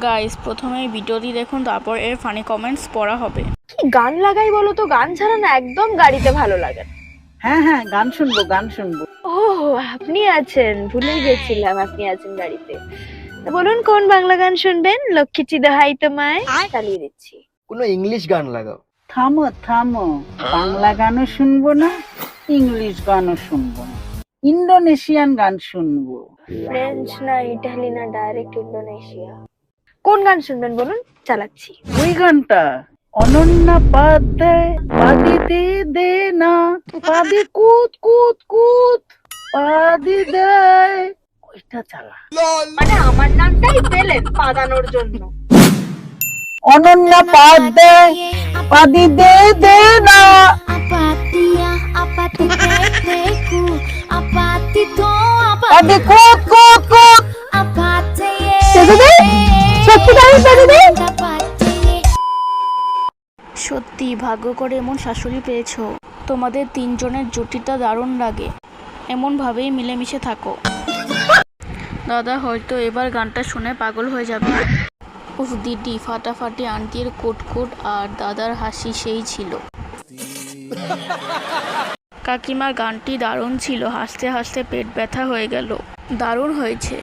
Guys প্রথমে ভিডিওটি দেখুন, তারপর এর ফানি কমেন্টস পড়া হবে। কি গান লাগাই বলো তো? গান ছাড়া না একদম গাড়িতে ভালো লাগে না। হ্যাঁ গান শুনবো। ও আপনি আছেন, ভুলে গেছিলাম আপনি আছেন গাড়িতে। তা বলুন কোন বাংলা গান শুনবেন? লক্ষ্মীটি দোহাই তোমায় চালিয়ে দিচ্ছি। কোনো ইংলিশ গান লাগাও। থামো, বাংলা গানও শুনবো না, ইংলিশ গানও শুনবো না, ইন্দোনেশিয়ান গান শুনবো। ফ্রেঞ্চ না ইটালি না ডাইরেক্ট ইন্দোনেশিয়া। কোন গান শুনবেন বলুন, চালাচ্ছি। ওই গানটা অনন্যা পাধ্যায়, পাদি দে দে না, পাদি কুত কুত কুত, পাদি দেয়, ওইটা চালা। মানে আমার নামটাই পেলেন পাদানোর জন্য। অনন্যা পাধ্যায়, পাদি দে দে না। পাদি কুত কুত কুত। সত্যি ভাগ্য করে এমন শাশুড়ি পেয়েছো। তোমাদের তিনজনের জুটিটা দারুণ লাগে। এমন ভাবেই মিলেমিশে থাকো। দাদা হয়তো এবার গানটা শুনে পাগল হয়ে যাবে। উফ দিদি, ফাটাফাটি আন্টির কোট আর দাদার হাসি সেই ছিল। কাকিমার গানটি দারুণ ছিল, হাসতে হাসতে পেট ব্যথা হয়ে গেল। দারুণ হয়েছে।